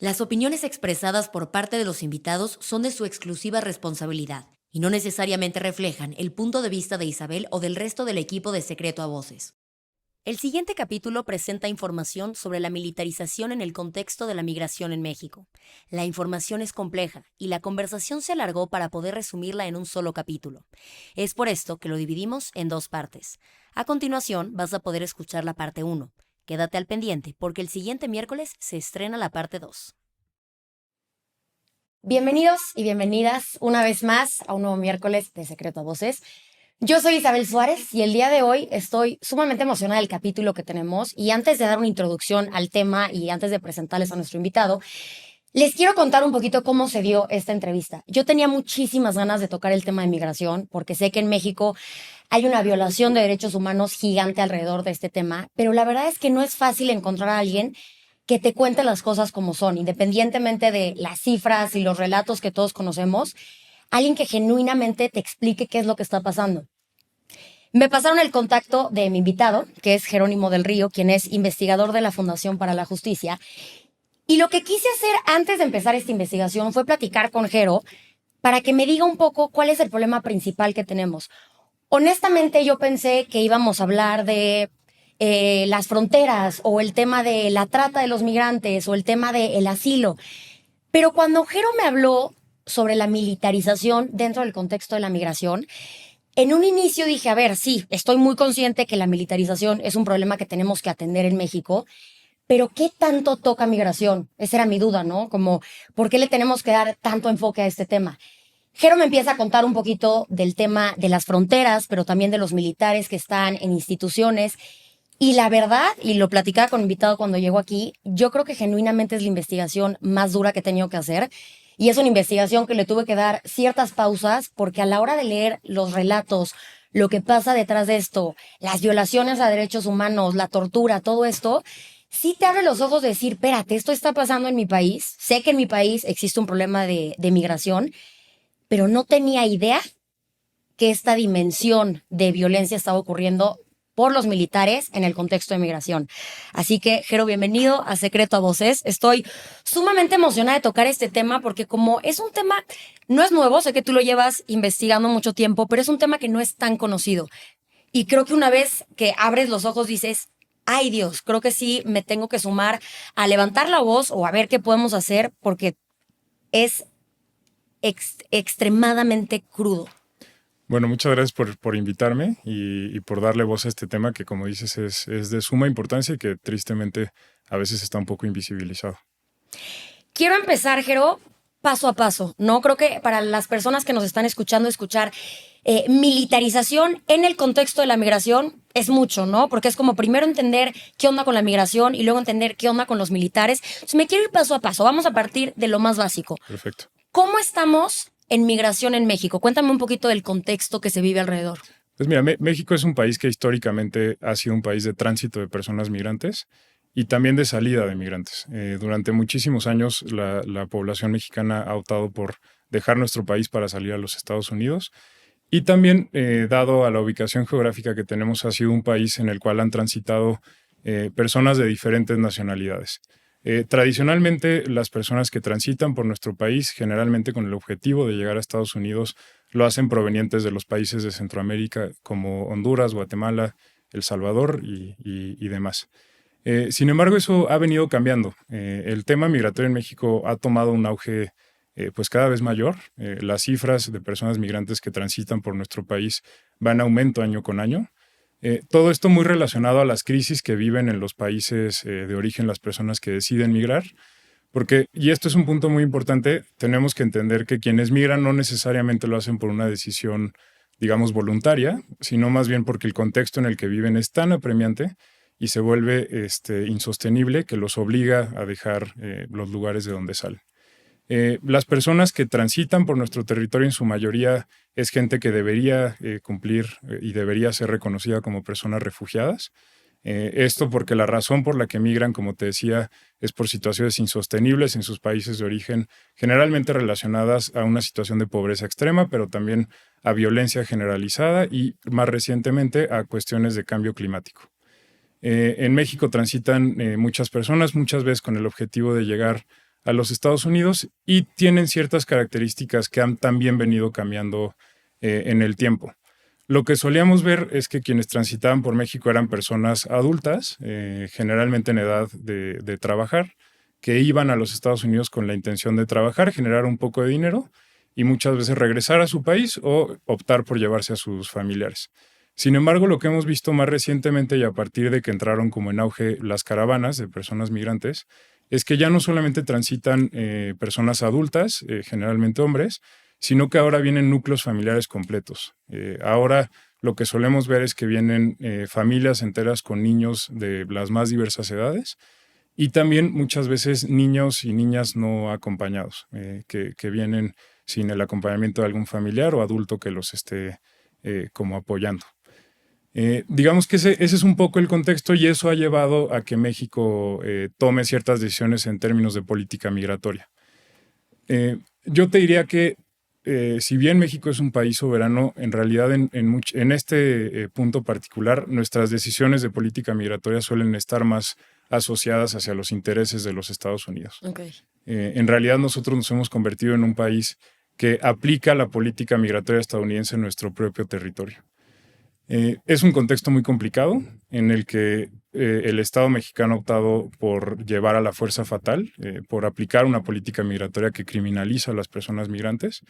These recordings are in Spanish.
Las opiniones expresadas por parte de los invitados son de su exclusiva responsabilidad y no necesariamente reflejan el punto de vista de Isabel o del resto del equipo de Secreto a Voces. El siguiente capítulo presenta información sobre la militarización en el contexto de la migración en México. La información es compleja y la conversación se alargó para poder resumirla en un solo capítulo. Es por esto que lo dividimos en dos partes. A continuación vas a poder escuchar la parte 1. Quédate al pendiente porque el siguiente miércoles se estrena la parte 2. Bienvenidos y bienvenidas una vez más a un nuevo miércoles de Secreto a Voces. Yo soy Isabel Suárez y el día de hoy estoy sumamente emocionada del capítulo que tenemos, y antes de dar una introducción al tema y antes de presentarles a nuestro invitado, les quiero contar un poquito cómo se dio esta entrevista. Yo tenía muchísimas ganas de tocar el tema de migración porque sé que en México hay una violación de derechos humanos gigante alrededor de este tema, pero la verdad es que no es fácil encontrar a alguien que te cuente las cosas como son, independientemente de las cifras y los relatos que todos conocemos, alguien que genuinamente te explique qué es lo que está pasando. Me pasaron el contacto de mi invitado, que es Jerónimo del Río, quien es investigador de la Fundación para la Justicia. Y lo que quise hacer antes de empezar esta investigación fue platicar con Jero para que me diga un poco cuál es el problema principal que tenemos. Honestamente, yo pensé que íbamos a hablar de las fronteras o el tema de la trata de los migrantes o el tema del asilo. Pero cuando Jero me habló sobre la militarización dentro del contexto de la migración, en un inicio dije, a ver, sí, estoy muy consciente que la militarización es un problema que tenemos que atender en México, pero ¿qué tanto toca migración? Esa era mi duda, ¿no? Como, ¿por qué le tenemos que dar tanto enfoque a este tema? Jero me empieza a contar un poquito del tema de las fronteras, pero también de los militares que están en instituciones. Y la verdad, y lo platicaba con mi invitado cuando llegó aquí, yo creo que genuinamente es la investigación más dura que he tenido que hacer. Y es una investigación que le tuve que dar ciertas pausas porque a la hora de leer los relatos, lo que pasa detrás de esto, las violaciones a derechos humanos, la tortura, todo esto, sí te abre los ojos de decir, espérate, esto está pasando en mi país. Sé que en mi país existe un problema de migración, pero no tenía idea que esta dimensión de violencia estaba ocurriendo por los militares en el contexto de migración. Así que, Jero, bienvenido a Secreto a Voces. Estoy sumamente emocionada de tocar este tema porque como es un tema, no es nuevo, sé que tú lo llevas investigando mucho tiempo, pero es un tema que no es tan conocido. Y creo que una vez que abres los ojos dices, ay Dios, creo que sí me tengo que sumar a levantar la voz o a ver qué podemos hacer porque es extremadamente crudo. Bueno, muchas gracias por invitarme y por darle voz a este tema que, como dices, es de suma importancia y que tristemente a veces está un poco invisibilizado. Quiero empezar, Jero, paso a paso, ¿no? Creo que para las personas que nos están escuchando, escuchar militarización en el contexto de la migración es mucho, ¿no? Porque es como primero entender qué onda con la migración y luego entender qué onda con los militares. Entonces me quiero ir paso a paso. Vamos a partir de lo más básico. Perfecto. ¿Cómo estamos en migración en México? Cuéntame un poquito del contexto que se vive alrededor. Pues mira, México es un país que históricamente ha sido un país de tránsito de personas migrantes y también de salida de migrantes. Durante muchísimos años la población mexicana ha optado por dejar nuestro país para salir a los Estados Unidos. Y también, dado a la ubicación geográfica que tenemos, ha sido un país en el cual han transitado personas de diferentes nacionalidades. Tradicionalmente, las personas que transitan por nuestro país, generalmente con el objetivo de llegar a Estados Unidos, lo hacen provenientes de los países de Centroamérica como Honduras, Guatemala, El Salvador y demás. Sin embargo, eso ha venido cambiando. El tema migratorio en México ha tomado un auge pues cada vez mayor. Las cifras de personas migrantes que transitan por nuestro país van en aumento año con año. Todo esto muy relacionado a las crisis que viven en los países de origen las personas que deciden migrar, porque, y esto es un punto muy importante, tenemos que entender que quienes migran no necesariamente lo hacen por una decisión, digamos, voluntaria, sino más bien porque el contexto en el que viven es tan apremiante y se vuelve insostenible que los obliga a dejar los lugares de donde salen. Las personas que transitan por nuestro territorio en su mayoría es gente que debería cumplir y debería ser reconocida como personas refugiadas. Esto porque la razón por la que migran, como te decía, es por situaciones insostenibles en sus países de origen, generalmente relacionadas a una situación de pobreza extrema, pero también a violencia generalizada y más recientemente a cuestiones de cambio climático. En México transitan muchas personas, muchas veces con el objetivo de llegar a los Estados Unidos y tienen ciertas características que han también venido cambiando en el tiempo. Lo que solíamos ver es que quienes transitaban por México eran personas adultas, generalmente en edad de trabajar, que iban a los Estados Unidos con la intención de trabajar, generar un poco de dinero y muchas veces regresar a su país o optar por llevarse a sus familiares. Sin embargo, lo que hemos visto más recientemente y a partir de que entraron como en auge las caravanas de personas migrantes, es que ya no solamente transitan personas adultas, generalmente hombres, sino que ahora vienen núcleos familiares completos. Ahora lo que solemos ver es que vienen familias enteras con niños de las más diversas edades y también muchas veces niños y niñas no acompañados, que vienen sin el acompañamiento de algún familiar o adulto que los esté como apoyando. Digamos que ese es un poco el contexto y eso ha llevado a que México tome ciertas decisiones en términos de política migratoria. Yo te diría que si bien México es un país soberano, en realidad en este punto particular, nuestras decisiones de política migratoria suelen estar más asociadas hacia los intereses de los Estados Unidos. Okay. En realidad nosotros nos hemos convertido en un país que aplica la política migratoria estadounidense en nuestro propio territorio. Es un contexto muy complicado en el que el Estado mexicano ha optado por llevar a la fuerza fatal, por aplicar una política migratoria que criminaliza a las personas migrantes.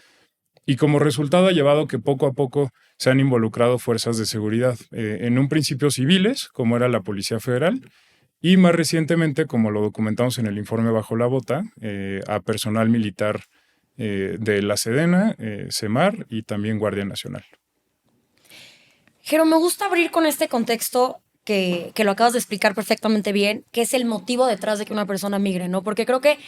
Y como resultado ha llevado que poco a poco se han involucrado fuerzas de seguridad, en un principio civiles, como era la Policía Federal, y más recientemente, como lo documentamos en el informe Bajo la Bota, a personal militar de la Sedena, SEMAR y también Guardia Nacional. Jero, me gusta abrir con este contexto que lo acabas de explicar perfectamente bien, que es el motivo detrás de que una persona migre, ¿no? Porque creo que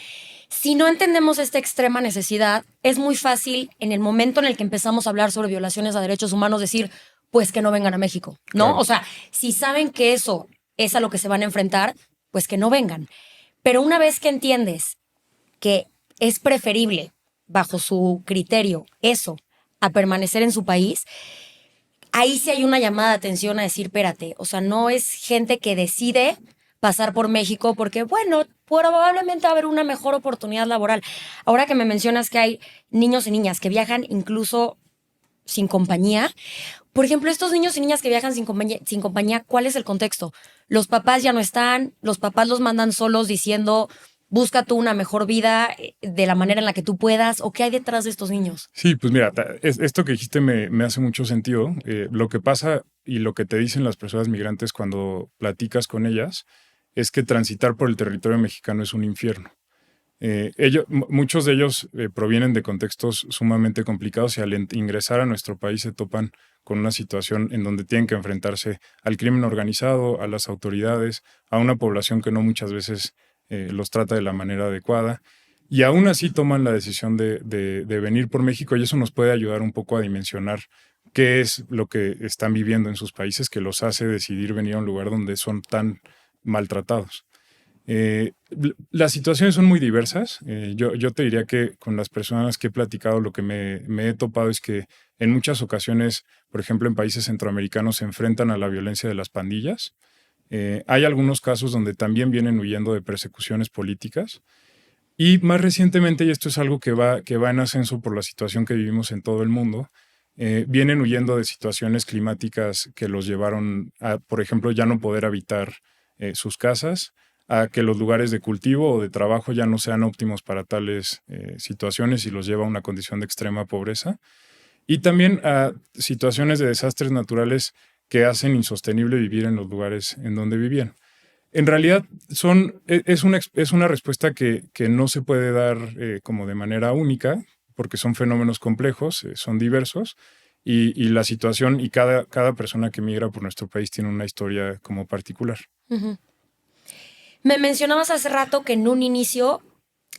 si no entendemos esta extrema necesidad, es muy fácil en el momento en el que empezamos a hablar sobre violaciones a derechos humanos decir, pues que no vengan a México, ¿no? Claro. O sea, si saben que eso es a lo que se van a enfrentar, pues que no vengan. Pero una vez que entiendes que es preferible, bajo su criterio, eso, a permanecer en su país, ahí sí hay una llamada de atención a decir, espérate, o sea, no es gente que decide pasar por México porque, bueno, probablemente va a haber una mejor oportunidad laboral. Ahora que me mencionas que hay niños y niñas que viajan incluso sin compañía, por ejemplo, estos niños y niñas que viajan sin compañía, ¿cuál es el contexto? Los papás ya no están, los papás los mandan solos diciendo, busca tú una mejor vida de la manera en la que tú puedas, ¿o qué hay detrás de estos niños? Sí, pues mira, esto que dijiste me hace mucho sentido. Lo que pasa y lo que te dicen las personas migrantes cuando platicas con ellas es que transitar por el territorio mexicano es un infierno. Muchos de ellos provienen de contextos sumamente complicados y al ingresar a nuestro país se topan con una situación en donde tienen que enfrentarse al crimen organizado, a las autoridades, a una población que no muchas veces los trata de la manera adecuada. Y aún así toman la decisión de venir por México y eso nos puede ayudar un poco a dimensionar qué es lo que están viviendo en sus países que los hace decidir venir a un lugar donde son tan maltratados. Las situaciones son muy diversas. Yo te diría que con las personas que he platicado lo que me he topado es que en muchas ocasiones, por ejemplo, en países centroamericanos se enfrentan a la violencia de las pandillas. Hay algunos casos donde también vienen huyendo de persecuciones políticas. Y más recientemente, y esto es algo que va en ascenso por la situación que vivimos en todo el mundo, vienen huyendo de situaciones climáticas que los llevaron a, por ejemplo, ya no poder habitar sus casas, a que los lugares de cultivo o de trabajo ya no sean óptimos para tales situaciones y los lleva a una condición de extrema pobreza. Y también a situaciones de desastres naturales que hacen insostenible vivir en los lugares en donde vivían. En realidad es una respuesta que no se puede dar como de manera única, porque son fenómenos complejos, son diversos, y la situación y cada persona que migra por nuestro país tiene una historia como particular. Uh-huh. Me mencionabas hace rato que en un inicio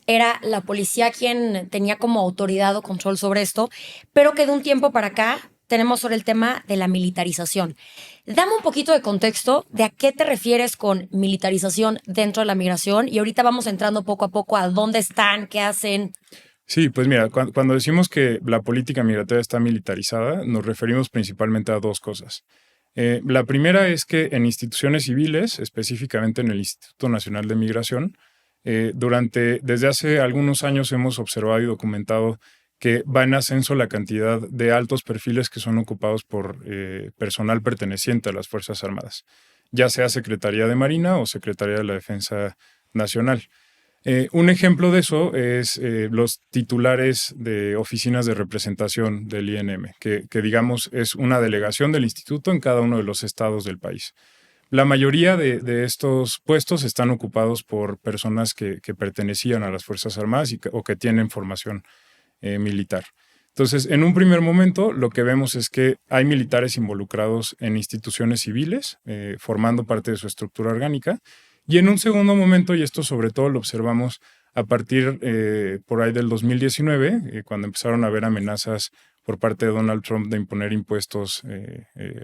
era la policía quien tenía como autoridad o control sobre esto, pero que de un tiempo para acá tenemos sobre el tema de la militarización. Dame un poquito de contexto de a qué te refieres con militarización dentro de la migración y ahorita vamos entrando poco a poco a dónde están, qué hacen. Sí, pues mira, cuando decimos que la política migratoria está militarizada, nos referimos principalmente a dos cosas. La primera es que en instituciones civiles, específicamente en el Instituto Nacional de Migración, Desde hace algunos años hemos observado y documentado que va en ascenso la cantidad de altos perfiles que son ocupados por personal perteneciente a las Fuerzas Armadas, ya sea Secretaría de Marina o Secretaría de la Defensa Nacional. Un ejemplo de eso es los titulares de oficinas de representación del INM, que digamos es una delegación del instituto en cada uno de los estados del país. La mayoría de estos puestos están ocupados por personas que pertenecían a las Fuerzas Armadas o que tienen formación militar. Entonces, en un primer momento, lo que vemos es que hay militares involucrados en instituciones civiles, formando parte de su estructura orgánica, y en un segundo momento, y esto sobre todo lo observamos a partir por ahí del 2019, cuando empezaron a haber amenazas por parte de Donald Trump de imponer impuestos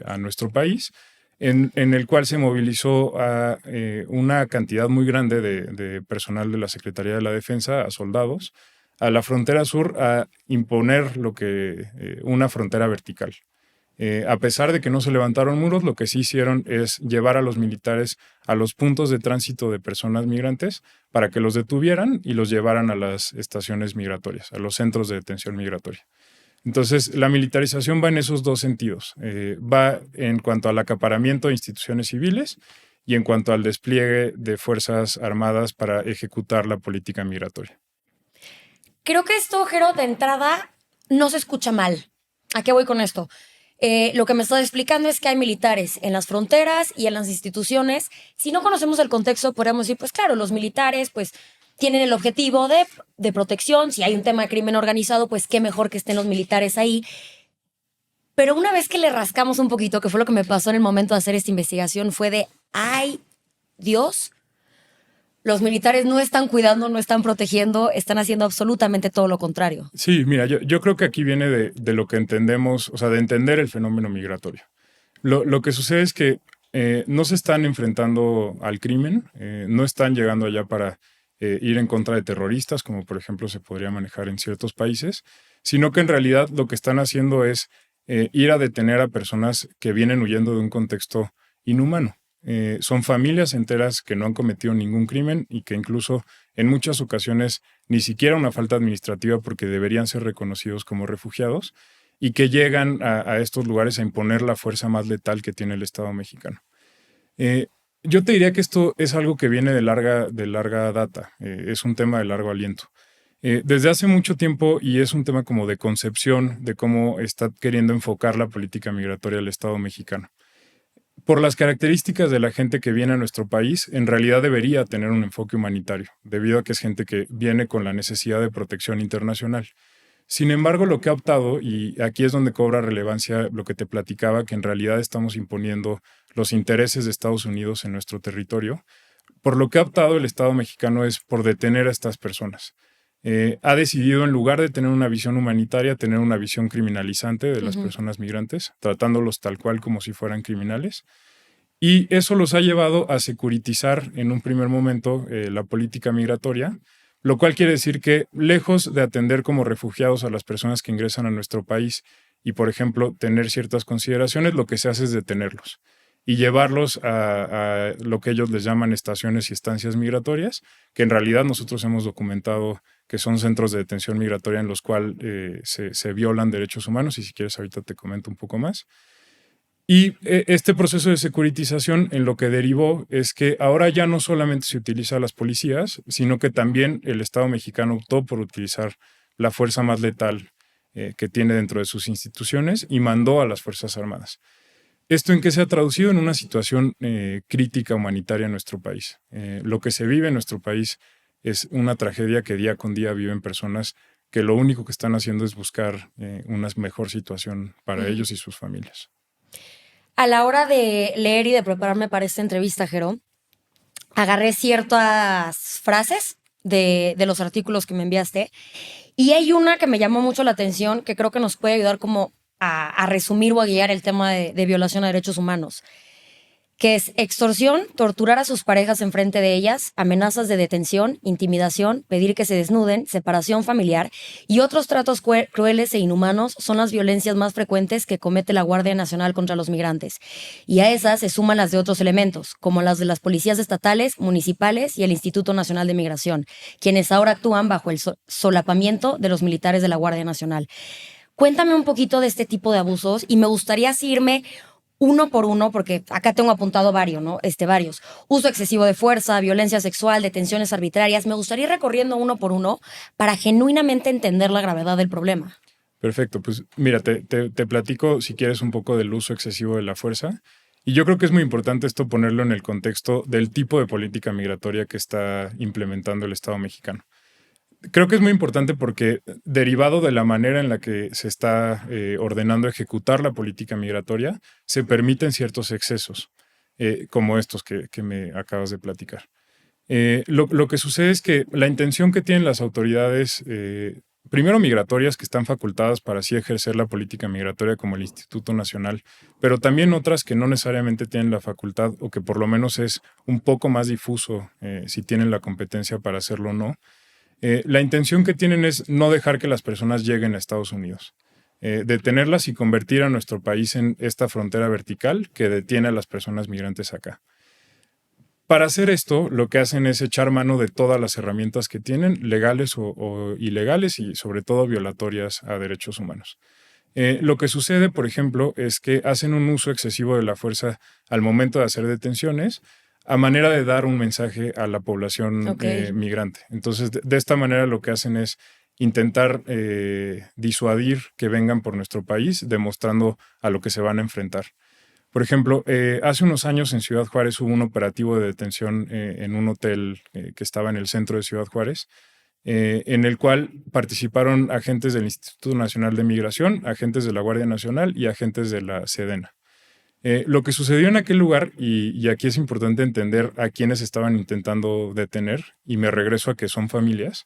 a nuestro país, en el cual se movilizó a una cantidad muy grande de personal de la Secretaría de la Defensa, a soldados, a la frontera sur a imponer una frontera vertical. A pesar de que no se levantaron muros, lo que sí hicieron es llevar a los militares a los puntos de tránsito de personas migrantes para que los detuvieran y los llevaran a las estaciones migratorias, a los centros de detención migratoria. Entonces, la militarización va en esos dos sentidos. Va en cuanto al acaparamiento de instituciones civiles y en cuanto al despliegue de fuerzas armadas para ejecutar la política migratoria. Creo que esto, Jero, de entrada no se escucha mal. ¿A qué voy con esto? Lo que me estás explicando es que hay militares en las fronteras y en las instituciones. Si no conocemos el contexto, podríamos decir, pues claro, los militares pues tienen el objetivo de protección. Si hay un tema de crimen organizado, pues qué mejor que estén los militares ahí. Pero una vez que le rascamos un poquito, que fue lo que me pasó en el momento de hacer esta investigación, fue de, ¡ay, Dios! Los militares no están cuidando, no están protegiendo, están haciendo absolutamente todo lo contrario. Sí, mira, yo creo que aquí viene de lo que entendemos, o sea, de entender el fenómeno migratorio. Lo que sucede es que no se están enfrentando al crimen, no están llegando allá para ir en contra de terroristas, como por ejemplo se podría manejar en ciertos países, sino que en realidad lo que están haciendo es ir a detener a personas que vienen huyendo de un contexto inhumano. Son familias enteras que no han cometido ningún crimen y que incluso en muchas ocasiones ni siquiera una falta administrativa porque deberían ser reconocidos como refugiados y que llegan a estos lugares a imponer la fuerza más letal que tiene el Estado mexicano. Yo te diría que esto es algo que viene de larga data, es un tema de largo aliento. Desde hace mucho tiempo, y es un tema como de concepción de cómo está queriendo enfocar la política migratoria del Estado mexicano. Por las características de la gente que viene a nuestro país, en realidad debería tener un enfoque humanitario, debido a que es gente que viene con la necesidad de protección internacional. Sin embargo, lo que ha optado, y aquí es donde cobra relevancia lo que te platicaba, que en realidad estamos imponiendo los intereses de Estados Unidos en nuestro territorio, por lo que ha optado el Estado mexicano es por detener a estas personas. Ha decidido, en lugar de tener una visión humanitaria, tener una visión criminalizante de las personas migrantes, tratándolos tal cual como si fueran criminales. Y eso los ha llevado a securitizar en un primer momento la política migratoria, lo cual quiere decir que lejos de atender como refugiados a las personas que ingresan a nuestro país y, por ejemplo, tener ciertas consideraciones, lo que se hace es detenerlos y llevarlos a lo que ellos les llaman estaciones y estancias migratorias, que en realidad nosotros hemos documentado que son centros de detención migratoria en los cuales se violan derechos humanos, y si quieres ahorita te comento un poco más. Y este proceso de securitización en lo que derivó es que ahora ya no solamente se utiliza a las policías, sino que también el Estado mexicano optó por utilizar la fuerza más letal que tiene dentro de sus instituciones y mandó a las Fuerzas Armadas. ¿Esto en qué se ha traducido? En una situación crítica humanitaria en nuestro país. Lo que se vive en nuestro país es una tragedia que día con día viven personas que lo único que están haciendo es buscar una mejor situación para ellos y sus familias. A la hora de leer y de prepararme para esta entrevista, Jero, agarré ciertas frases de los artículos que me enviaste y hay una que me llamó mucho la atención que creo que nos puede ayudar como a resumir o a guiar el tema de violación a derechos humanos. que es extorsión, torturar a sus parejas enfrente de ellas, amenazas de detención, intimidación, pedir que se desnuden, separación familiar y otros tratos crueles e inhumanos son las violencias más frecuentes que comete la Guardia Nacional contra los migrantes. Y a esas se suman las de otros elementos, como las de las policías estatales, municipales y el Instituto Nacional de Migración, quienes ahora actúan bajo el solapamiento de los militares de la Guardia Nacional. Cuéntame un poquito de este tipo de abusos y me gustaría así irme uno por uno, porque acá tengo apuntado varios, ¿no? Varios. Uso excesivo de fuerza, violencia sexual, detenciones arbitrarias. Me gustaría ir recorriendo uno por uno para genuinamente entender la gravedad del problema. Perfecto, pues mira, te platico si quieres un poco del uso excesivo de la fuerza. Y yo creo que es muy importante esto ponerlo en el contexto del tipo de política migratoria que está implementando el Estado mexicano. Creo que es muy importante porque derivado de la manera en la que se está ordenando ejecutar la política migratoria, se permiten ciertos excesos, como estos que me acabas de platicar. Lo que sucede es que la intención que tienen las autoridades, primero migratorias, que están facultadas para así ejercer la política migratoria como el Instituto Nacional, pero también otras que no necesariamente tienen la facultad o que por lo menos es un poco más difuso si tienen la competencia para hacerlo o no. La intención que tienen es no dejar que las personas lleguen a Estados Unidos, detenerlas y convertir a nuestro país en esta frontera vertical que detiene a las personas migrantes acá. Para hacer esto, lo que hacen es echar mano de todas las herramientas que tienen, legales o ilegales y sobre todo violatorias a derechos humanos. Lo que sucede, por ejemplo, es que hacen un uso excesivo de la fuerza al momento de hacer detenciones, a manera de dar un mensaje a la población migrante. Entonces, de esta manera lo que hacen es intentar disuadir que vengan por nuestro país, demostrando a lo que se van a enfrentar. Por ejemplo, hace unos años en Ciudad Juárez hubo un operativo de detención en un hotel que estaba en el centro de Ciudad Juárez, en el cual participaron agentes del Instituto Nacional de Migración, agentes de la Guardia Nacional y agentes de la Sedena. Lo que sucedió en aquel lugar, y aquí es importante entender a quienes estaban intentando detener, y me regreso a que son familias,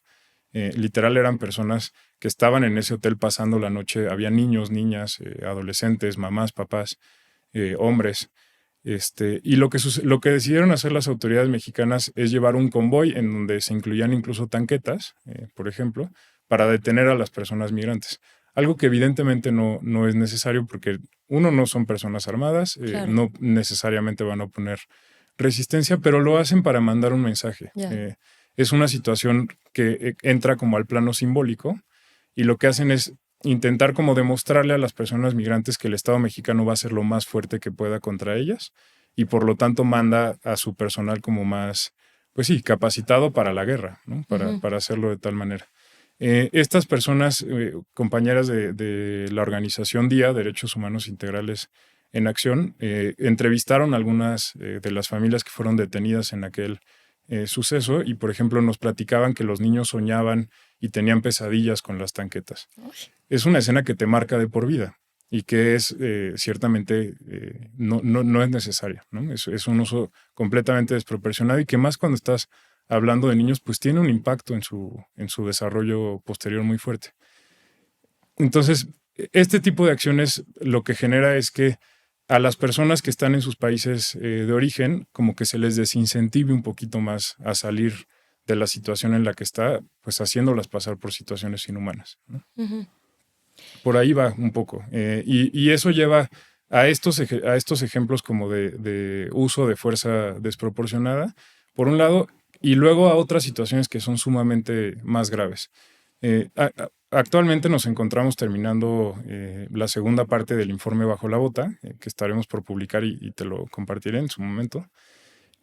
literal eran personas que estaban en ese hotel pasando la noche, había niños, niñas, adolescentes, mamás, papás, hombres, y lo que decidieron hacer las autoridades mexicanas es llevar un convoy en donde se incluían incluso tanquetas, por ejemplo, para detener a las personas migrantes. Algo que evidentemente no es necesario porque, uno, no son personas armadas, claro, no necesariamente van a oponer resistencia, pero lo hacen para mandar un mensaje. Yeah. Es una situación que entra como al plano simbólico y lo que hacen es intentar como demostrarle a las personas migrantes que el Estado mexicano va a ser lo más fuerte que pueda contra ellas y por lo tanto manda a su personal como más, pues sí, capacitado para la guerra, ¿no? Para hacerlo de tal manera. Estas personas, compañeras de la organización DIA, Derechos Humanos Integrales en Acción, entrevistaron a algunas de las familias que fueron detenidas en aquel suceso y, por ejemplo, nos platicaban que los niños soñaban y tenían pesadillas con las tanquetas. Es una escena que te marca de por vida y que es ciertamente no es necesaria, ¿no? Es un uso completamente desproporcionado y que más cuando estás hablando de niños, pues tiene un impacto en su desarrollo posterior muy fuerte. Entonces, este tipo de acciones lo que genera es que a las personas que están en sus países de origen, como que se les desincentive un poquito más a salir de la situación en la que está, pues haciéndolas pasar por situaciones inhumanas, ¿no? Uh-huh. Por ahí va un poco. Y eso lleva a estos ejemplos como de uso de fuerza desproporcionada, por un lado, y luego a otras situaciones que son sumamente más graves. Actualmente nos encontramos terminando la segunda parte del informe Bajo la Bota, que estaremos por publicar y te lo compartiré en su momento.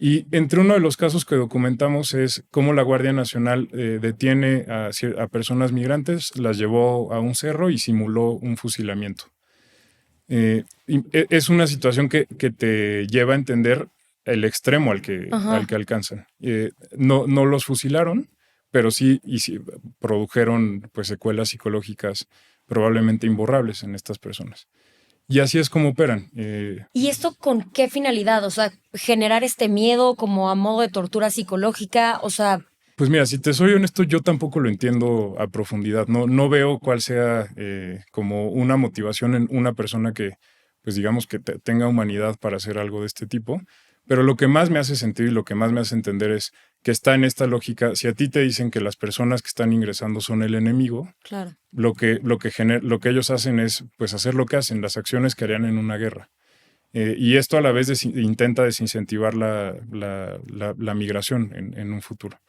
Y entre uno de los casos que documentamos es cómo la Guardia Nacional detiene a personas migrantes, las llevó a un cerro y simuló un fusilamiento. Es una situación que te lleva a entender el extremo al que alcanzan. No los fusilaron, pero sí produjeron pues, secuelas psicológicas probablemente imborrables en estas personas. Y así es como operan. ¿Y esto con qué finalidad? O sea, generar este miedo como a modo de tortura psicológica, o sea... Pues mira, si te soy honesto, yo tampoco lo entiendo a profundidad. No veo cuál sea como una motivación en una persona que, pues digamos que tenga humanidad para hacer algo de este tipo. Pero lo que más me hace sentido y lo que más me hace entender es que está en esta lógica. Si a ti te dicen que las personas que están ingresando son el enemigo, Claro. lo que ellos hacen es pues hacer lo que hacen, las acciones que harían en una guerra. Y esto a la vez intenta desincentivar la migración en un futuro.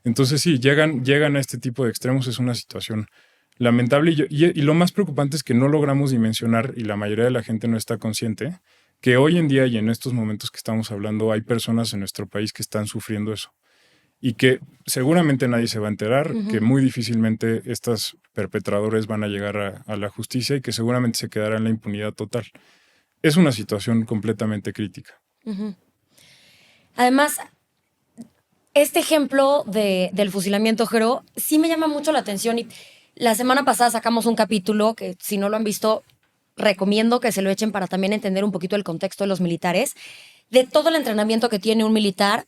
Entonces sí, llegan a este tipo de extremos, es una situación lamentable y lo más preocupante es que no logramos dimensionar, y la mayoría de la gente no está consciente, que hoy en día y en estos momentos que estamos hablando hay personas en nuestro país que están sufriendo eso y que seguramente nadie se va a enterar, que muy difícilmente estos perpetradores van a llegar a la justicia y que seguramente se quedará en la impunidad total. Es una situación completamente crítica. Además, este ejemplo del fusilamiento, Jero, sí me llama mucho la atención. Y la semana pasada sacamos un capítulo que, si no lo han visto, recomiendo que se lo echen para también entender un poquito el contexto de los militares, de todo el entrenamiento que tiene un militar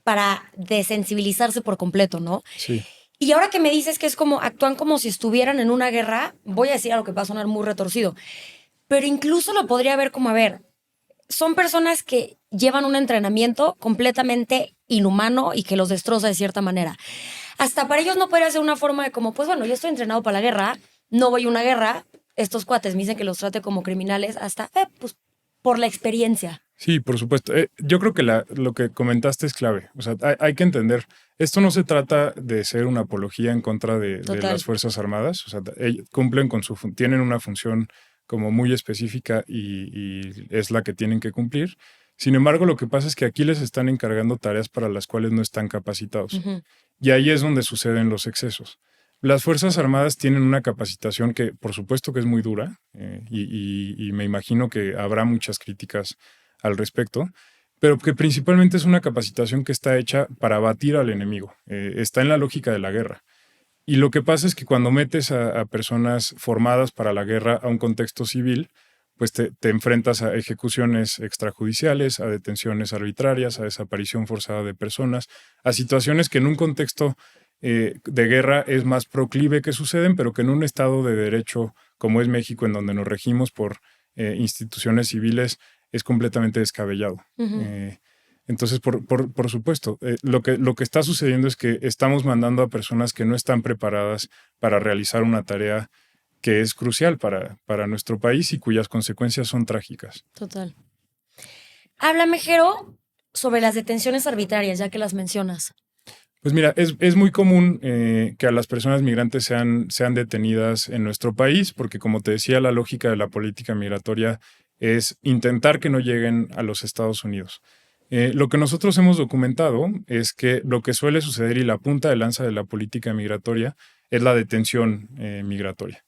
para desensibilizarse por completo, ¿no? Sí. Y ahora que me dices que es como, actúan como si estuvieran en una guerra, voy a decir algo que va a sonar muy retorcido, pero incluso lo podría ver como, a ver, son personas que llevan un entrenamiento completamente inhumano y que los destroza de cierta manera. Hasta para ellos no podría ser una forma de como, pues bueno, yo estoy entrenado para la guerra, no voy a una guerra, estos cuates me dicen que los trate como criminales, hasta, pues, por la experiencia. Sí, por supuesto. Yo creo que lo que comentaste es clave. O sea, hay que entender, esto no se trata de ser una apología en contra de las Fuerzas Armadas. O sea, ellos cumplen tienen una función como muy específica y es la que tienen que cumplir. Sin embargo, lo que pasa es que aquí les están encargando tareas para las cuales no están capacitados. Y ahí es donde suceden los excesos. Las Fuerzas Armadas tienen una capacitación que, por supuesto, que es muy dura y me imagino que habrá muchas críticas al respecto, pero que principalmente es una capacitación que está hecha para abatir al enemigo. Está en la lógica de la guerra. Y lo que pasa es que cuando metes a personas formadas para la guerra a un contexto civil, pues te enfrentas a ejecuciones extrajudiciales, a detenciones arbitrarias, a desaparición forzada de personas, a situaciones que en un contexto de guerra es más proclive que suceden, pero que en un estado de derecho como es México, en donde nos regimos por instituciones civiles, es completamente descabellado. Entonces, por supuesto, lo que está sucediendo es que estamos mandando a personas que no están preparadas para realizar una tarea que es crucial para nuestro país y cuyas consecuencias son trágicas. Total. Háblame, Jero, sobre las detenciones arbitrarias, ya que las mencionas. Pues mira, es muy común que a las personas migrantes sean detenidas en nuestro país, porque como te decía, la lógica de la política migratoria es intentar que no lleguen a los Estados Unidos. Lo que nosotros hemos documentado es que lo que suele suceder y la punta de lanza de la política migratoria es la detención migratoria.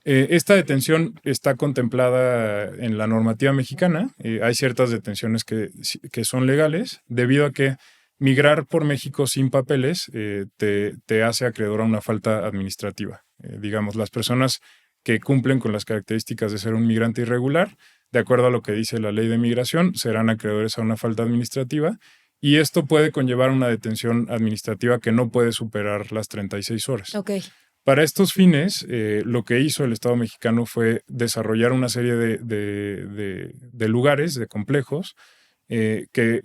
Esta detención está contemplada en la normativa mexicana. Hay ciertas detenciones que son legales debido a que migrar por México sin papeles te hace acreedor a una falta administrativa. Digamos, las personas que cumplen con las características de ser un migrante irregular, de acuerdo a lo que dice la ley de migración, serán acreedores a una falta administrativa y esto puede conllevar una detención administrativa que no puede superar las 36 horas. Okay. Para estos fines, lo que hizo el Estado mexicano fue desarrollar una serie de lugares, de complejos,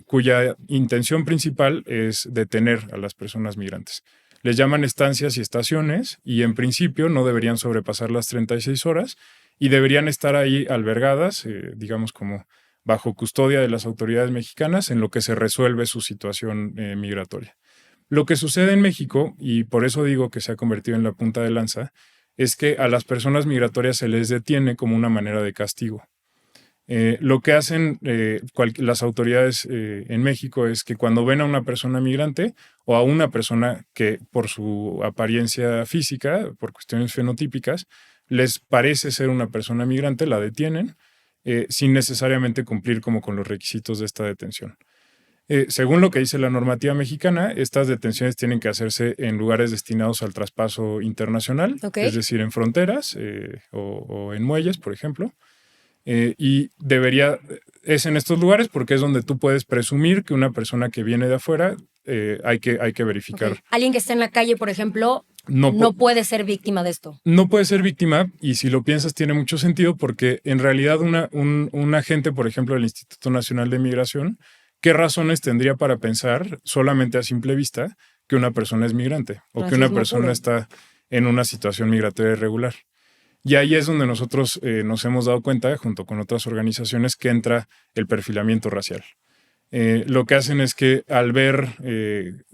cuya intención principal es detener a las personas migrantes. Les llaman estancias y estaciones y en principio no deberían sobrepasar las 36 horas y deberían estar ahí albergadas, digamos como bajo custodia de las autoridades mexicanas en lo que se resuelve su situación migratoria. Lo que sucede en México, y por eso digo que se ha convertido en la punta de lanza, es que a las personas migratorias se les detiene como una manera de castigo. Lo que hacen las autoridades en México es que cuando ven a una persona migrante o a una persona que por su apariencia física, por cuestiones fenotípicas, les parece ser una persona migrante, la detienen sin necesariamente cumplir como con los requisitos de esta detención. Según lo que dice la normativa mexicana, estas detenciones tienen que hacerse en lugares destinados al traspaso internacional, es decir, en fronteras o en muelles, por ejemplo. Y es en estos lugares porque es donde tú puedes presumir que una persona que viene de afuera hay que verificar. Okay. Alguien que esté en la calle, por ejemplo, no puede ser víctima de esto. No puede ser víctima y si lo piensas tiene mucho sentido porque en realidad un agente, por ejemplo, del Instituto Nacional de Migración, ¿qué razones tendría para pensar solamente a simple vista que una persona es migrante o que una Racismo persona puro. está en una situación migratoria irregular? Y ahí es donde nosotros nos hemos dado cuenta, junto con otras organizaciones, que entra el perfilamiento racial. Lo que hacen es que al ver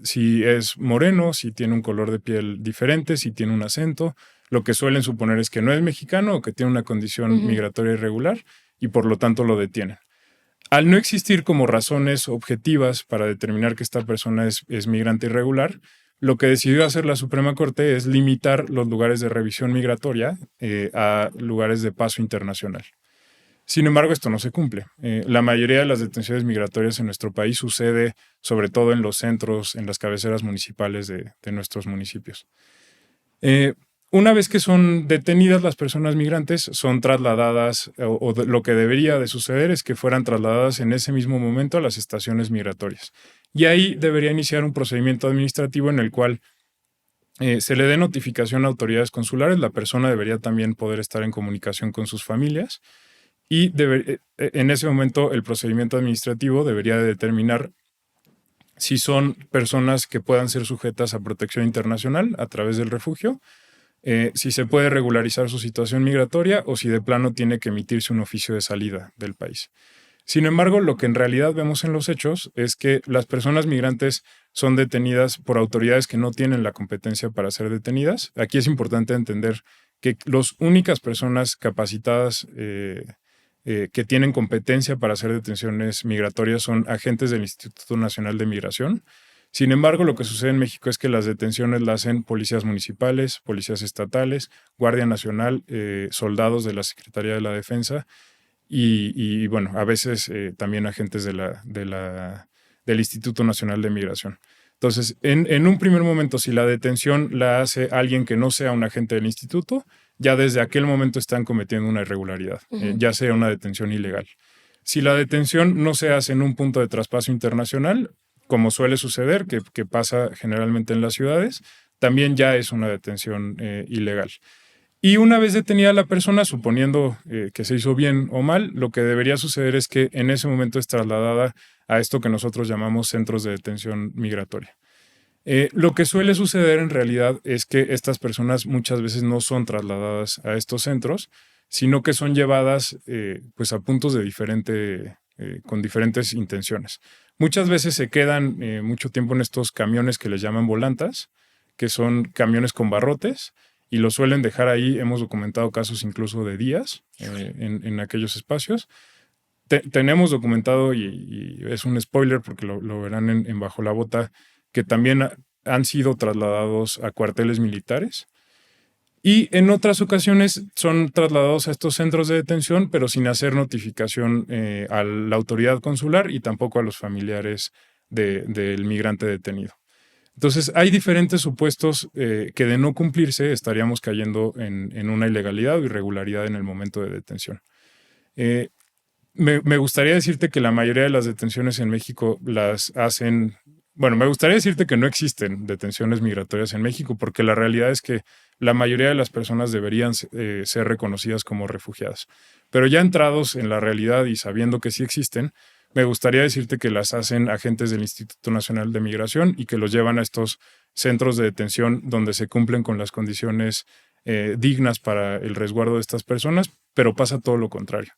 si es moreno, si tiene un color de piel diferente, si tiene un acento, lo que suelen suponer es que no es mexicano o que tiene una condición migratoria irregular y por lo tanto lo detienen. Al no existir como razones objetivas para determinar que esta persona es migrante irregular, lo que decidió hacer la Suprema Corte es limitar los lugares de revisión migratoria a lugares de paso internacional. Sin embargo, esto no se cumple. La mayoría de las detenciones migratorias en nuestro país sucede sobre todo en los centros, en las cabeceras municipales de nuestros municipios. Una vez que son detenidas las personas migrantes, son trasladadas, lo que debería de suceder es que fueran trasladadas en ese mismo momento a las estaciones migratorias. Y ahí debería iniciar un procedimiento administrativo en el cual se le dé notificación a autoridades consulares, la persona debería también poder estar en comunicación con sus familias y en ese momento el procedimiento administrativo debería de determinar si son personas que puedan ser sujetas a protección internacional a través del refugio, si se puede regularizar su situación migratoria o si de plano tiene que emitirse un oficio de salida del país. Sin embargo, lo que en realidad vemos en los hechos es que las personas migrantes son detenidas por autoridades que no tienen la competencia para ser detenidas. Aquí es importante entender que las únicas personas capacitadas que tienen competencia para hacer detenciones migratorias son agentes del Instituto Nacional de Migración. Sin embargo, lo que sucede en México es que las detenciones las hacen policías municipales, policías estatales, Guardia Nacional, soldados de la Secretaría de la Defensa y bueno, a veces también agentes del Instituto Nacional de Migración. Entonces, en un primer momento, si la detención la hace alguien que no sea un agente del instituto, ya desde aquel momento están cometiendo una irregularidad, ya sea una detención ilegal. Si la detención no se hace en un punto de traspaso internacional, como suele suceder, que pasa generalmente en las ciudades, también ya es una detención ilegal. Y una vez detenida la persona, suponiendo que se hizo bien o mal, lo que debería suceder es que en ese momento es trasladada a esto que nosotros llamamos centros de detención migratoria. Lo que suele suceder en realidad es que estas personas muchas veces no son trasladadas a estos centros, sino que son llevadas pues a puntos de con diferentes intenciones. Muchas veces se quedan mucho tiempo en estos camiones que les llaman volantas, que son camiones con barrotes, y lo suelen dejar ahí. Hemos documentado casos incluso de días en aquellos espacios. Tenemos documentado, y es un spoiler porque lo verán en Bajo la Bota, que también han sido trasladados a cuarteles militares. Y en otras ocasiones son trasladados a estos centros de detención, pero sin hacer notificación a la autoridad consular y tampoco a los familiares del migrante detenido. Entonces, hay diferentes supuestos que de no cumplirse estaríamos cayendo en una ilegalidad o irregularidad en el momento de detención. Me gustaría decirte que la mayoría de las detenciones en México las hacen... Bueno, me gustaría decirte que no existen detenciones migratorias en México, porque la realidad es que la mayoría de las personas deberían ser reconocidas como refugiadas. Pero ya entrados en la realidad y sabiendo que sí existen, me gustaría decirte que las hacen agentes del Instituto Nacional de Migración y que los llevan a estos centros de detención donde se cumplen con las condiciones dignas para el resguardo de estas personas, pero pasa todo lo contrario.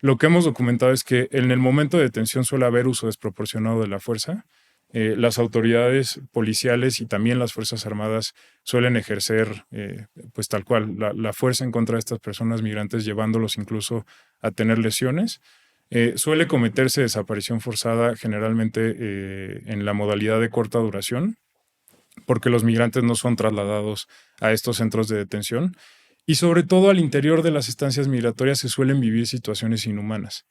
Lo que hemos documentado es que en el momento de detención suele haber uso desproporcionado de la fuerza. Las autoridades policiales y también las Fuerzas Armadas suelen ejercer, pues tal cual, la fuerza en contra de estas personas migrantes, llevándolos incluso a tener lesiones. Suele cometerse desaparición forzada generalmente en la modalidad de corta duración, porque los migrantes no son trasladados a estos centros de detención. Y sobre todo al interior de las estancias migratorias se suelen vivir situaciones inhumanas.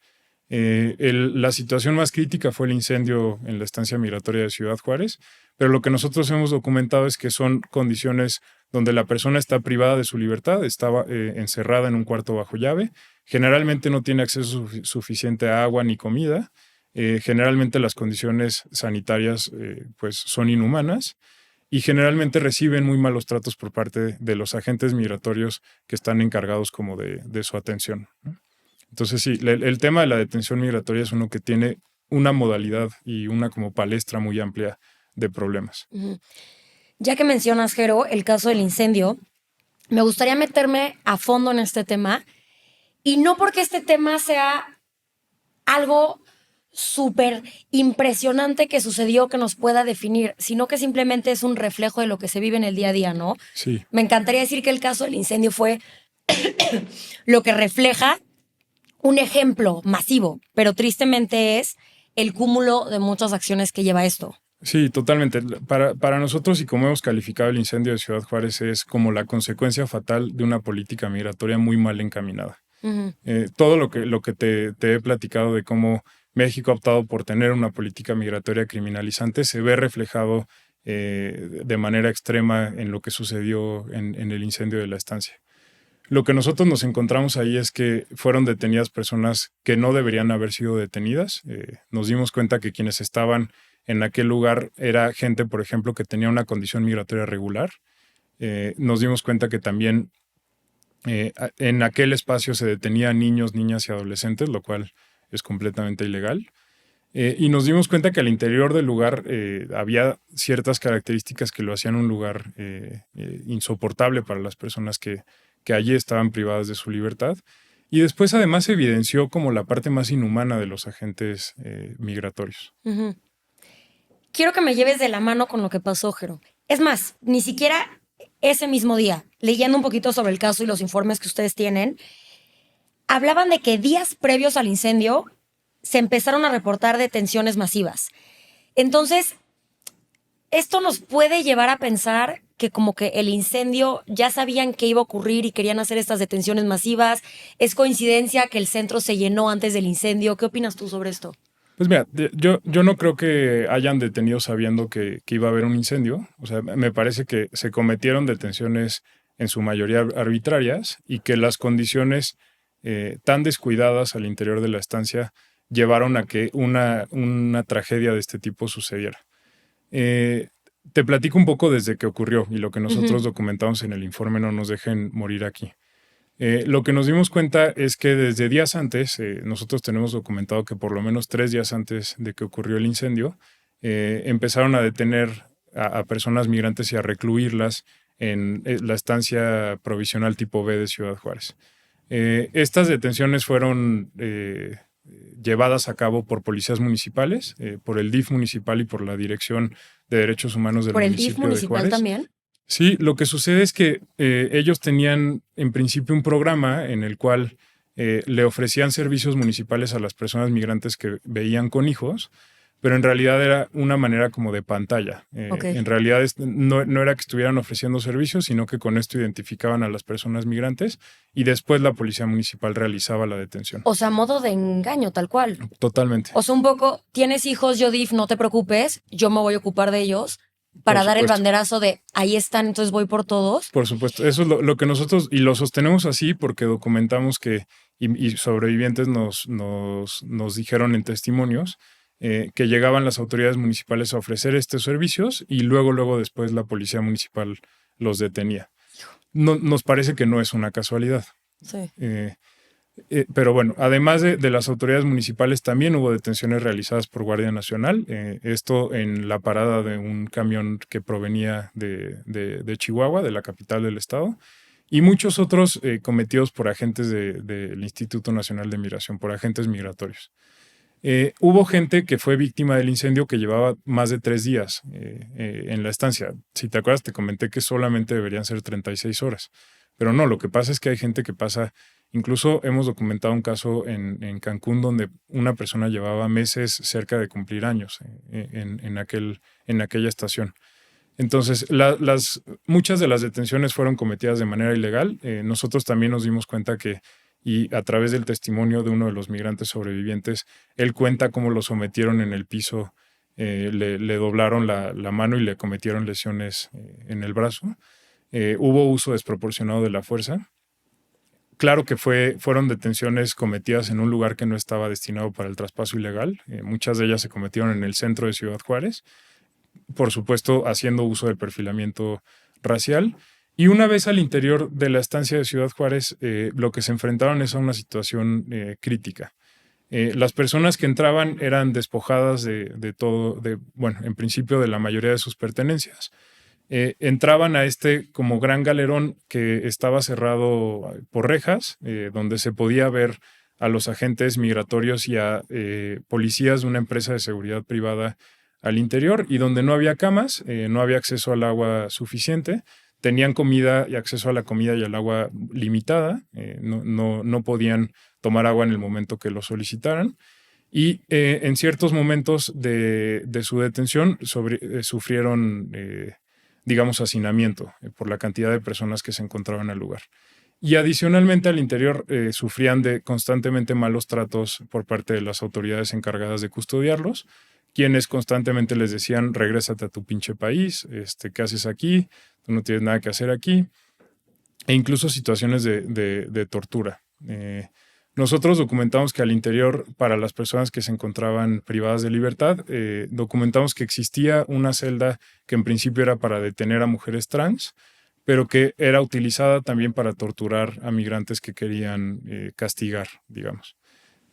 La situación más crítica fue el incendio en la estancia migratoria de Ciudad Juárez, pero lo que nosotros hemos documentado es que son condiciones donde la persona está privada de su libertad, estaba encerrada en un cuarto bajo llave, generalmente no tiene acceso suficiente a agua ni comida, generalmente las condiciones sanitarias pues son inhumanas y generalmente reciben muy malos tratos por parte de los agentes migratorios que están encargados como de su atención, ¿no? Entonces sí, el tema de la detención migratoria es uno que tiene una modalidad y una como palestra muy amplia de problemas. Ya que mencionas, Jero, el caso del incendio, me gustaría meterme a fondo en este tema, y no porque este tema sea algo súper impresionante que sucedió que nos pueda definir, sino que simplemente es un reflejo de lo que se vive en el día a día, ¿no? Sí. Me encantaría decir que el caso del incendio fue lo que refleja un ejemplo masivo, pero tristemente es el cúmulo de muchas acciones que lleva esto. Sí, totalmente. Para nosotros, y como hemos calificado el incendio de Ciudad Juárez, es como la consecuencia fatal de una política migratoria muy mal encaminada. Todo lo que te he platicado de cómo México ha optado por tener una política migratoria criminalizante se ve reflejado de manera extrema en lo que sucedió en el incendio de la estancia. Lo que nosotros nos encontramos ahí es que fueron detenidas personas que no deberían haber sido detenidas. Nos dimos cuenta que quienes estaban en aquel lugar era gente, por ejemplo, que tenía una condición migratoria regular. Nos dimos cuenta que también en aquel espacio se detenían niños, niñas y adolescentes, lo cual es completamente ilegal. Y nos dimos cuenta que al interior del lugar había ciertas características que lo hacían un lugar insoportable para las personas que allí estaban privadas de su libertad. Y después además se evidenció como la parte más inhumana de los agentes migratorios. Quiero que me lleves de la mano con lo que pasó, Jero. Es más, ni siquiera ese mismo día, leyendo un poquito sobre el caso y los informes que ustedes tienen, hablaban de que días previos al incendio se empezaron a reportar detenciones masivas. Entonces, esto nos puede llevar a pensar que como que el incendio ya sabían que iba a ocurrir y querían hacer estas detenciones masivas. ¿Es coincidencia que el centro se llenó antes del incendio? ¿Qué opinas tú sobre esto? Pues mira, yo no creo que hayan detenido sabiendo que iba a haber un incendio. O sea, me parece que se cometieron detenciones en su mayoría arbitrarias y que las condiciones tan descuidadas al interior de la estancia llevaron a que una tragedia de este tipo sucediera. Te platico un poco desde que ocurrió y lo que nosotros documentamos en el informe No nos dejen morir aquí. Lo que nos dimos cuenta es que desde días antes, nosotros tenemos documentado que por lo menos 3 días antes de que ocurrió el incendio, empezaron a detener a personas migrantes y a recluirlas en la estancia provisional tipo B de Ciudad Juárez. Estas detenciones fueron llevadas a cabo por policías municipales, por el DIF municipal y por la Dirección de Derechos Humanos del municipio de Juárez. ¿Por el DIF municipal también? Sí, lo que sucede es que ellos tenían en principio un programa en el cual le ofrecían servicios municipales a las personas migrantes que veían con hijos, pero en realidad era una manera como de pantalla. En realidad no era que estuvieran ofreciendo servicios, sino que con esto identificaban a las personas migrantes y después la policía municipal realizaba la detención. O sea, modo de engaño, tal cual. Totalmente. O sea, un poco, tienes hijos, yo DIF, no te preocupes, yo me voy a ocupar de ellos para dar el banderazo de ahí están, entonces voy por todos. Por supuesto, eso es lo que nosotros, y lo sostenemos así porque documentamos que, y sobrevivientes nos dijeron en testimonios, que llegaban las autoridades municipales a ofrecer estos servicios y luego después la policía municipal los detenía. Nos parece que no es una casualidad. Sí. Pero bueno, además de las autoridades municipales, también hubo detenciones realizadas por Guardia Nacional. Esto en la parada de un camión que provenía de Chihuahua, de la capital del estado, y muchos otros cometidos por agentes del Instituto Nacional de Migración, por agentes migratorios. Hubo gente que fue víctima del incendio que llevaba más de 3 días en la estancia. Si te acuerdas, te comenté que solamente deberían ser 36 horas. Pero no, lo que pasa es que hay gente que pasa. Incluso hemos documentado un caso en Cancún donde una persona llevaba meses cerca de cumplir años en aquella estación. Entonces, muchas de las detenciones fueron cometidas de manera ilegal. Nosotros también nos dimos cuenta que, y a través del testimonio de uno de los migrantes sobrevivientes, él cuenta cómo lo sometieron en el piso, le doblaron la mano y le cometieron lesiones en el brazo. Hubo uso desproporcionado de la fuerza. Claro que fueron detenciones cometidas en un lugar que no estaba destinado para el traspaso ilegal. Muchas de ellas se cometieron en el centro de Ciudad Juárez, por supuesto haciendo uso del perfilamiento racial. Y una vez al interior de la estancia de Ciudad Juárez, lo que se enfrentaron es a una situación crítica. Las personas que entraban eran despojadas de todo, bueno, en principio de la mayoría de sus pertenencias. Entraban a este como gran galerón que estaba cerrado por rejas, donde se podía ver a los agentes migratorios y a policías de una empresa de seguridad privada al interior, y donde no había camas, no había acceso al agua suficiente, tenían comida y acceso a la comida y al agua limitada, no podían tomar agua en el momento que lo solicitaran. Y en ciertos momentos de su detención sufrieron, digamos, hacinamiento por la cantidad de personas que se encontraban al lugar. Y adicionalmente al interior sufrían de constantemente malos tratos por parte de las autoridades encargadas de custodiarlos, quienes constantemente les decían: regrésate a tu pinche país, ¿qué haces aquí? Tú no tienes nada que hacer aquí. E incluso situaciones de tortura. Nosotros documentamos que al interior, para las personas que se encontraban privadas de libertad, documentamos que existía una celda que en principio era para detener a mujeres trans, pero que era utilizada también para torturar a migrantes que querían castigar, digamos.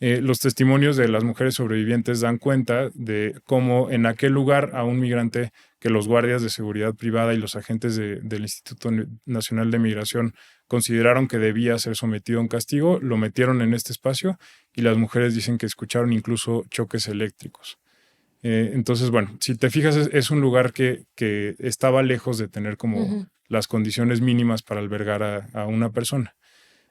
Los testimonios de las mujeres sobrevivientes dan cuenta de cómo en aquel lugar a un migrante que los guardias de seguridad privada y los agentes del Instituto Nacional de Migración consideraron que debía ser sometido a un castigo, lo metieron en este espacio, y las mujeres dicen que escucharon incluso choques eléctricos. Entonces, bueno, si te fijas, es un lugar que estaba lejos de tener como las condiciones mínimas para albergar a una persona.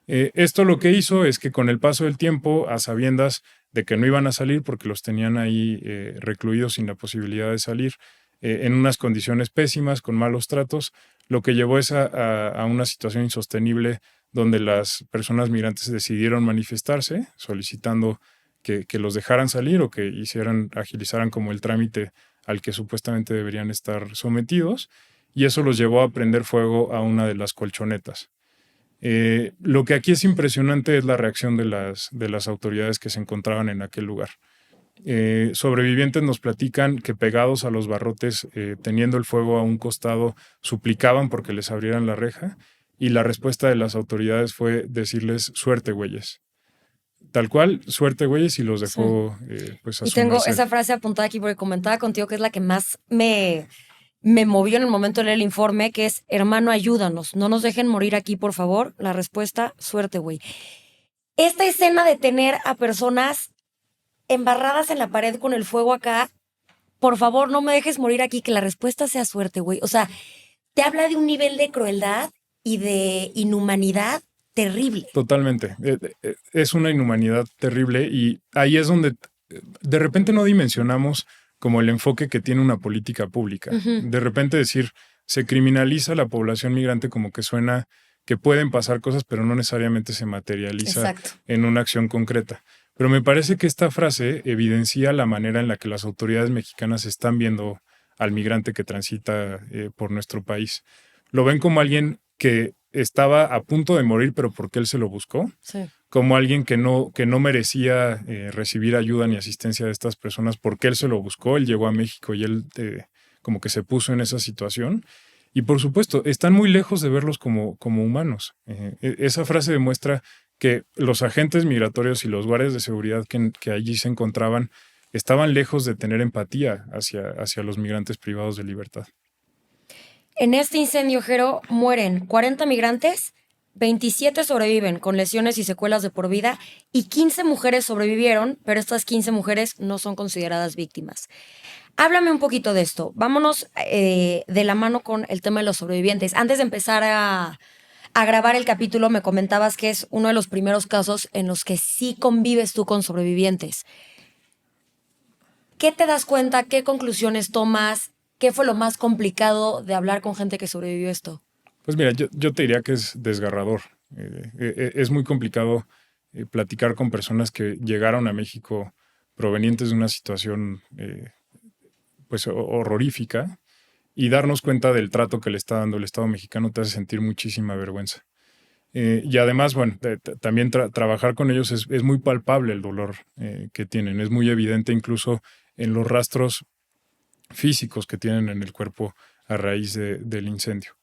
Esto lo que hizo es que con el paso del tiempo, a sabiendas de que no iban a salir porque los tenían ahí recluidos sin la posibilidad de salir, en unas condiciones pésimas, con malos tratos, lo que llevó es a una situación insostenible, donde las personas migrantes decidieron manifestarse solicitando que los dejaran salir, o que agilizaran como el trámite al que supuestamente deberían estar sometidos, y eso los llevó a prender fuego a una de las colchonetas. Lo que aquí es impresionante es la reacción de las autoridades que se encontraban en aquel lugar. Sobrevivientes nos platican que, pegados a los barrotes, teniendo el fuego a un costado, suplicaban porque les abrieran la reja, y la respuesta de las autoridades fue decirles: suerte, güeyes. Tal cual, suerte, güeyes, y los dejó pues a Y su tengo merced. esa frase apuntada aquí porque comentaba contigo que es la que más me movió en el momento de leer el informe, que es: hermano, ayúdanos, no nos dejen morir aquí, por favor. La respuesta: suerte, güey. Esta escena de tener a personas embarradas en la pared con el fuego acá: por favor, no me dejes morir aquí, que la respuesta sea suerte, güey. O sea, te habla de un nivel de crueldad y de inhumanidad terrible. Totalmente. Es una inhumanidad terrible, y ahí es donde de repente no dimensionamos como el enfoque que tiene una política pública. De repente decir, se criminaliza a la población migrante, como que suena que pueden pasar cosas, pero no necesariamente se materializa en una acción concreta. Pero me parece que esta frase evidencia la manera en la que las autoridades mexicanas están viendo al migrante que transita por nuestro país. Lo ven como alguien que estaba a punto de morir, pero porque él se lo buscó. Sí. Como alguien que no merecía recibir ayuda ni asistencia de estas personas, porque él se lo buscó. Él llegó a México y él como que se puso en esa situación. Y por supuesto, están muy lejos de verlos como humanos. Esa frase demuestra que los agentes migratorios y los guardias de seguridad que allí se encontraban estaban lejos de tener empatía hacia los migrantes privados de libertad. En este incendio, Jero, mueren 40 migrantes, 27 sobreviven con lesiones y secuelas de por vida, y 15 mujeres sobrevivieron, pero estas 15 mujeres no son consideradas víctimas. Háblame un poquito de esto. Vámonos de la mano con el tema de los sobrevivientes. Antes de empezar a grabar el capítulo, me comentabas que es uno de los primeros casos en los que sí convives tú con sobrevivientes. ¿Qué te das cuenta? ¿Qué conclusiones tomas? ¿Qué fue lo más complicado de hablar con gente que sobrevivió esto? Pues mira, yo te diría que es desgarrador. Es muy complicado platicar con personas que llegaron a México provenientes de una situación pues horrorífica, y darnos cuenta del trato que le está dando el Estado mexicano te hace sentir muchísima vergüenza. Y además, bueno, también trabajar con ellos es muy palpable el dolor que tienen. Es muy evidente incluso en los rastros físicos que tienen en el cuerpo a raíz del incendio.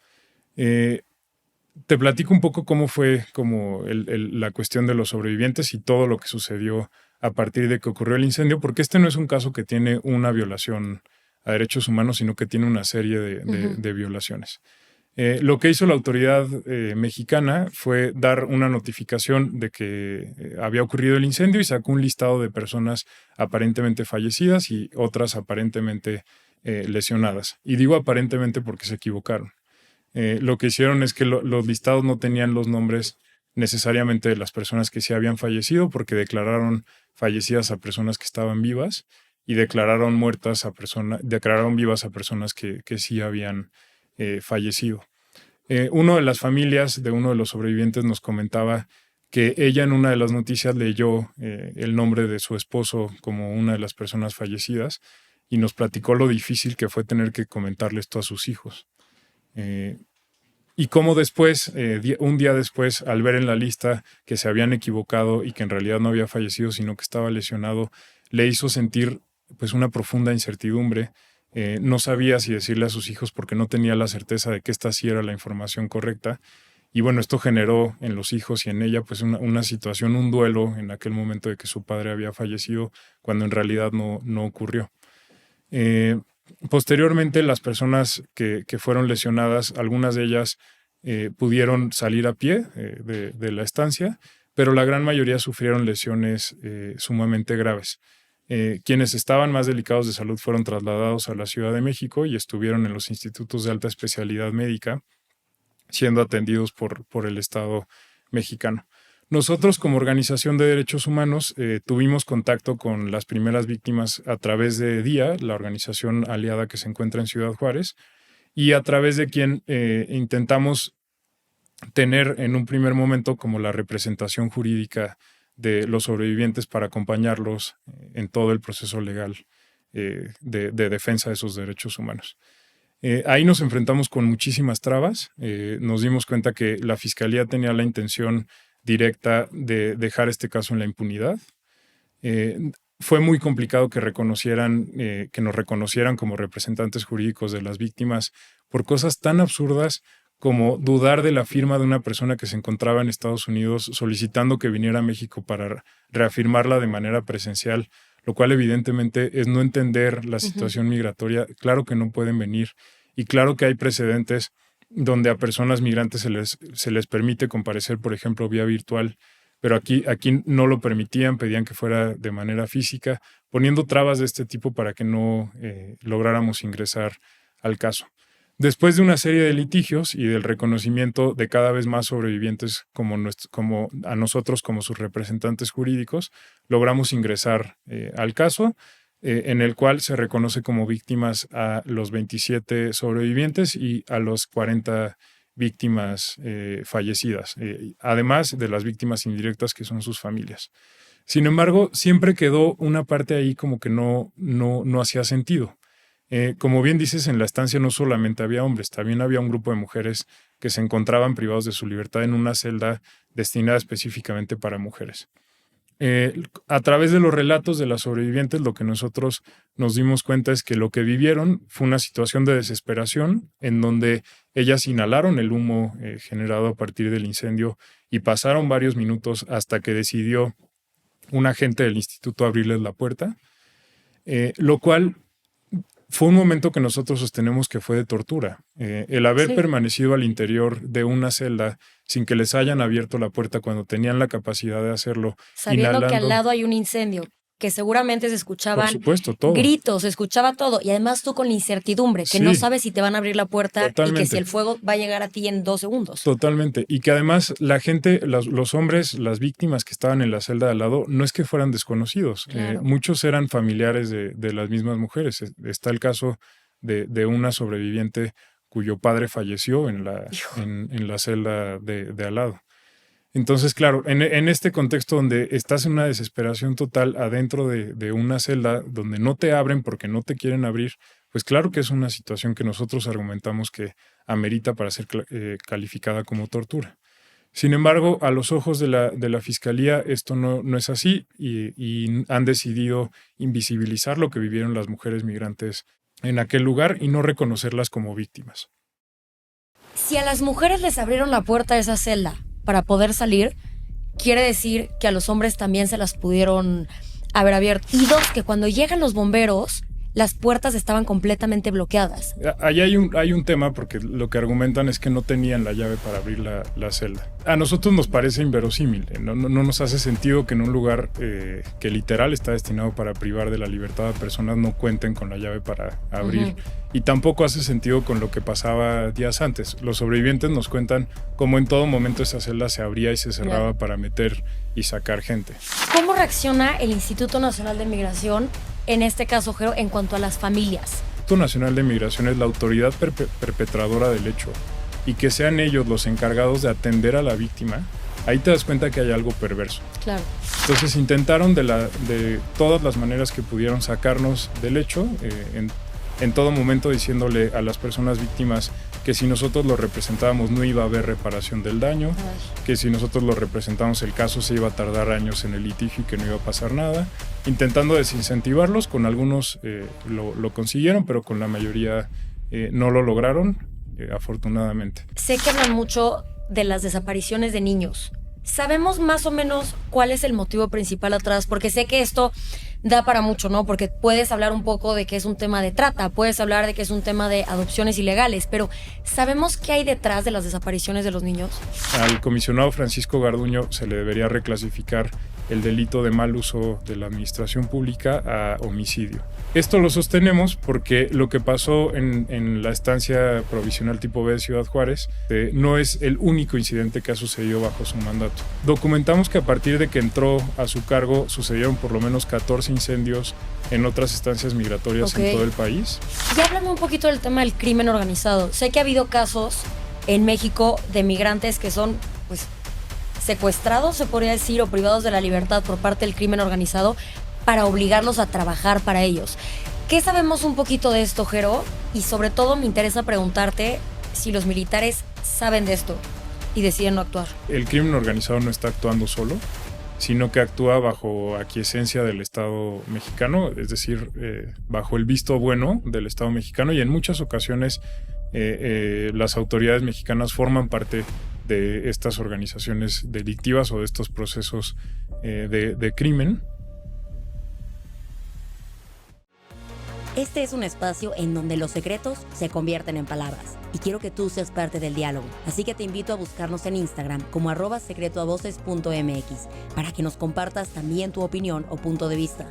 Te platico un poco cómo fue como la cuestión de los sobrevivientes y todo lo que sucedió a partir de que ocurrió el incendio, porque este no es un caso que tiene una violación a derechos humanos, sino que tiene una serie de violaciones. Lo que hizo la autoridad mexicana fue dar una notificación de que había ocurrido el incendio y sacó un listado de personas aparentemente fallecidas y otras aparentemente lesionadas. Y digo aparentemente porque se equivocaron. Lo que hicieron es que los listados no tenían los nombres necesariamente de las personas que sí habían fallecido, porque declararon fallecidas a personas que estaban vivas y declararon vivas a personas que sí habían fallecido. Una de las familias de uno de los sobrevivientes nos comentaba que ella en una de las noticias leyó el nombre de su esposo como una de las personas fallecidas y nos platicó lo difícil que fue tener que comentarle esto a sus hijos. Y cómo después, un día después, al ver en la lista que se habían equivocado y que en realidad no había fallecido, sino que estaba lesionado, le hizo sentir pues una profunda incertidumbre. No sabía si decirle a sus hijos porque no tenía la certeza de que esta sí era la información correcta. Y bueno, esto generó en los hijos y en ella pues una situación, un duelo en aquel momento de que su padre había fallecido, cuando en realidad no ocurrió. Posteriormente, las personas que fueron lesionadas, algunas de ellas pudieron salir a pie de la estancia, pero la gran mayoría sufrieron lesiones sumamente graves. Quienes estaban más delicados de salud fueron trasladados a la Ciudad de México y estuvieron en los institutos de alta especialidad médica, siendo atendidos por el Estado mexicano. Nosotros, como organización de derechos humanos, tuvimos contacto con las primeras víctimas a través de DIA, la organización aliada que se encuentra en Ciudad Juárez, y a través de quien intentamos tener en un primer momento como la representación jurídica de los sobrevivientes para acompañarlos en todo el proceso legal de defensa de sus derechos humanos. Ahí nos enfrentamos con muchísimas trabas. Nos dimos cuenta que la Fiscalía tenía la intención directa de dejar este caso en la impunidad. Fue muy complicado que nos reconocieran como representantes jurídicos de las víctimas por cosas tan absurdas como dudar de la firma de una persona que se encontraba en Estados Unidos solicitando que viniera a México para reafirmarla de manera presencial, lo cual evidentemente es no entender la situación migratoria. Claro que no pueden venir y claro que hay precedentes donde a personas migrantes se les permite comparecer, por ejemplo, vía virtual, pero aquí no lo permitían, pedían que fuera de manera física, poniendo trabas de este tipo para que no lográramos ingresar al caso. Después de una serie de litigios y del reconocimiento de cada vez más sobrevivientes como a nosotros como sus representantes jurídicos, logramos ingresar al caso, en el cual se reconoce como víctimas a los 27 sobrevivientes y a los 40 víctimas fallecidas, además de las víctimas indirectas que son sus familias. Sin embargo, siempre quedó una parte ahí como que no hacía sentido. Como bien dices, en la estancia no solamente había hombres, también había un grupo de mujeres que se encontraban privados de su libertad en una celda destinada específicamente para mujeres. A través de los relatos de las sobrevivientes, lo que nosotros nos dimos cuenta es que lo que vivieron fue una situación de desesperación en donde ellas inhalaron el humo generado a partir del incendio y pasaron varios minutos hasta que decidió un agente del instituto abrirles la puerta, lo cual fue un momento que nosotros sostenemos que fue de tortura. El haber permanecido al interior de una celda sin que les hayan abierto la puerta cuando tenían la capacidad de hacerlo. Sabiendo que al lado hay un incendio, que seguramente se escuchaban todo. Gritos, se escuchaba todo. Y además tú con la incertidumbre, que no sabes si te van a abrir la puerta y que si el fuego va a llegar a ti en 2 segundos. Totalmente. Y que además la gente, los hombres, las víctimas que estaban en la celda de al lado, no es que fueran desconocidos. Claro. Muchos eran familiares de las mismas mujeres. Está el caso de una sobreviviente cuyo padre falleció en la celda de al lado. Entonces, claro, en este contexto donde estás en una desesperación total adentro de una celda donde no te abren porque no te quieren abrir, pues claro que es una situación que nosotros argumentamos que amerita para ser calificada como tortura. Sin embargo, a los ojos de la Fiscalía esto no es así y han decidido invisibilizar lo que vivieron las mujeres migrantes en aquel lugar y no reconocerlas como víctimas. Si a las mujeres les abrieron la puerta de esa celda para poder salir, quiere decir que a los hombres también se las pudieron haber abierto. Y dos, que cuando llegan los bomberos, las puertas estaban completamente bloqueadas. Ahí hay un tema porque lo que argumentan es que no tenían la llave para abrir la celda. A nosotros nos parece inverosímil. No nos hace sentido que en un lugar que literal está destinado para privar de la libertad a personas no cuenten con la llave para abrir. Y tampoco hace sentido con lo que pasaba días antes. Los sobrevivientes nos cuentan cómo en todo momento esa celda se abría y se cerraba para meter y sacar gente. ¿Cómo reacciona el Instituto Nacional de Migración, en este caso, Jero, en cuanto a las familias? El Instituto Nacional de Migración es la autoridad perpetradora del hecho, y que sean ellos los encargados de atender a la víctima, ahí te das cuenta que hay algo perverso. Claro. Entonces intentaron de todas las maneras que pudieron sacarnos del hecho, en todo momento diciéndole a las personas víctimas que si nosotros lo representábamos no iba a haber reparación del daño, que si nosotros lo representábamos el caso se iba a tardar años en el litigio y que no iba a pasar nada, intentando desincentivarlos. Con algunos lo consiguieron, pero con la mayoría no lo lograron, afortunadamente. Sé que hablan mucho de las desapariciones de niños. ¿Sabemos más o menos cuál es el motivo principal atrás? Porque sé que esto da para mucho, ¿no? Porque puedes hablar un poco de que es un tema de trata, puedes hablar de que es un tema de adopciones ilegales, pero ¿sabemos qué hay detrás de las desapariciones de los niños? Al comisionado Francisco Garduño se le debería reclasificar el delito de mal uso de la administración pública a homicidio. Esto lo sostenemos porque lo que pasó en la estancia provisional tipo B de Ciudad Juárez no es el único incidente que ha sucedido bajo su mandato. Documentamos que a partir de que entró a su cargo sucedieron por lo menos 14 incendios en otras estancias migratorias en todo el país. Y háblame un poquito del tema del crimen organizado. Sé que ha habido casos en México de migrantes que son, pues, secuestrados, se podría decir, o privados de la libertad por parte del crimen organizado para obligarlos a trabajar para ellos. ¿Qué sabemos un poquito de esto, Jero? Y sobre todo me interesa preguntarte si los militares saben de esto y deciden no actuar. El crimen organizado no está actuando solo, sino que actúa bajo aquiescencia del Estado mexicano, es decir, bajo el visto bueno del Estado mexicano, y en muchas ocasiones las autoridades mexicanas forman parte de estas organizaciones delictivas o de estos procesos de crimen. Este es un espacio en donde los secretos se convierten en palabras y quiero que tú seas parte del diálogo. Así que te invito a buscarnos en Instagram como @secretoavoces.mx para que nos compartas también tu opinión o punto de vista.